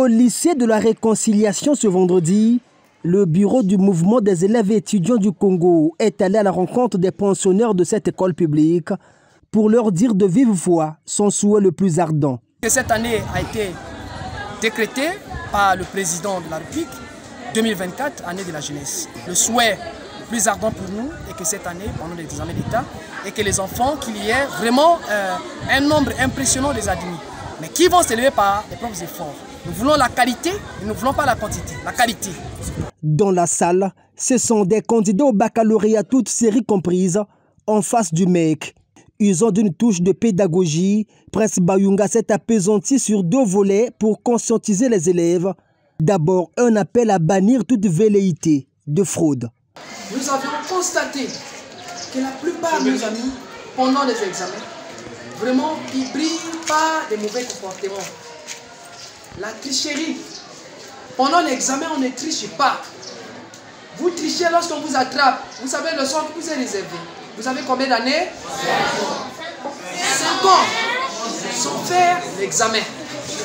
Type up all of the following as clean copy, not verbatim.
Au lycée de la Réconciliation ce vendredi, le bureau du mouvement des élèves et étudiants du Congo est allé à la rencontre des pensionnaires de cette école publique pour leur dire de vive voix son souhait le plus ardent. Cette année a été décrétée par le président de la République, 2024, année de la jeunesse. Le souhait le plus ardent pour nous est que cette année, pendant les examens d'État, et que les enfants, qu'il y ait vraiment un nombre impressionnant des admis, mais qui vont s'élever par les propres efforts. Nous voulons la qualité, et nous ne voulons pas la quantité, la qualité. Dans la salle, ce sont des candidats au baccalauréat, toutes séries comprises, en face du MEC. Usant d'une touche de pédagogie, Prince Bayunga s'est apaisanti sur 2 volets pour conscientiser les élèves. D'abord, un appel à bannir toute velléité de fraude. Nous avions constaté que la plupart de nos amis, pendant les examens, vraiment, ils brillent par des mauvais comportements. La tricherie. Pendant l'examen, on ne triche pas. Vous trichez lorsqu'on vous attrape. Vous savez le sort qui vous est réservé. Vous avez combien d'années? 5 ans. Sans faire l'examen.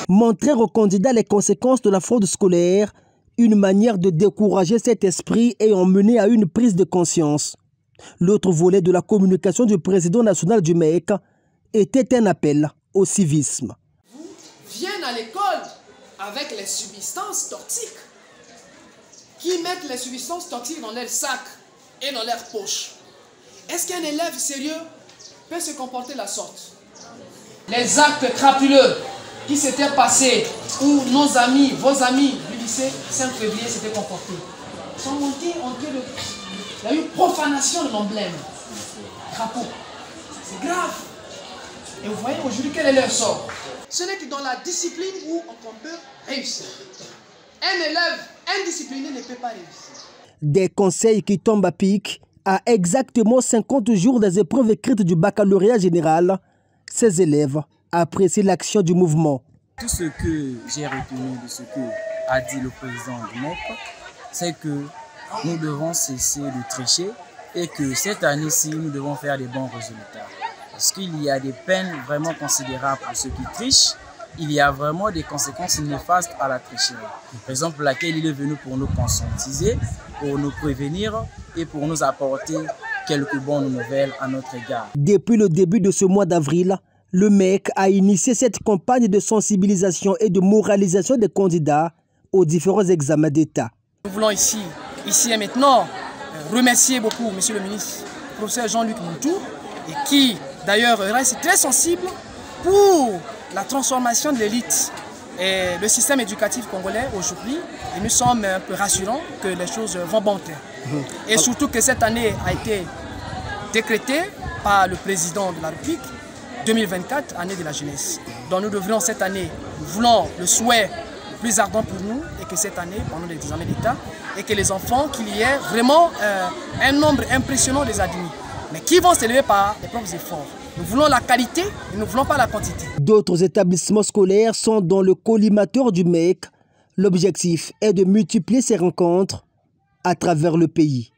Montrer aux candidats les conséquences de la fraude scolaire, une manière de décourager cet esprit ayant mené à une prise de conscience. L'autre volet de la communication du président national du MEC était un appel au civisme. Vous viennent à l'école avec les substances toxiques, qui mettent les substances toxiques dans leur sac et dans leur poche. Est-ce qu'un élève sérieux peut se comporter de la sorte? Les actes crapuleux qui s'étaient passés, où nos amis, vos amis du lycée 5 février s'étaient comportés, sont montés en train de... Il y a eu profanation de l'emblème. Drapeau. C'est grave. Et vous voyez aujourd'hui quel est leur sort. Ce n'est que dans la discipline où on peut réussir. Un élève indiscipliné ne peut pas réussir. Des conseils qui tombent à pic. À exactement 50 jours des épreuves écrites du baccalauréat général, ces élèves apprécient l'action du mouvement. Tout ce que j'ai retenu de ce que a dit le président du MEC, c'est que nous devons cesser de tricher et que cette année-ci, nous devons faire des bons résultats. Parce qu'il y a des peines vraiment considérables pour ceux qui trichent. Il y a vraiment des conséquences néfastes à la tricherie. Raison pour laquelle il est venu pour nous conscientiser, pour nous prévenir et pour nous apporter quelques bonnes nouvelles à notre égard. Depuis le début de ce mois d'avril, le MEC a initié cette campagne de sensibilisation et de moralisation des candidats aux différents examens d'État. Nous voulons ici et maintenant, remercier beaucoup Monsieur le ministre, professeur Jean-Luc Moutou, et qui d'ailleurs reste très sensible pour la transformation de l'élite et le système éducatif congolais aujourd'hui. Et nous sommes un peu rassurants que les choses vont bon terme. Et surtout que cette année a été décrétée par le président de la République, 2024, année de la jeunesse. Donc nous devrions cette année, nous voulons le souhait le plus ardent pour nous, et que cette année, pendant les examens d'État, et que les enfants, qu'il y ait vraiment un nombre impressionnant des admis, mais qui vont s'élever par les propres efforts. Nous voulons la qualité et nous ne voulons pas la quantité. D'autres établissements scolaires sont dans le collimateur du MEC. L'objectif est de multiplier ces rencontres à travers le pays.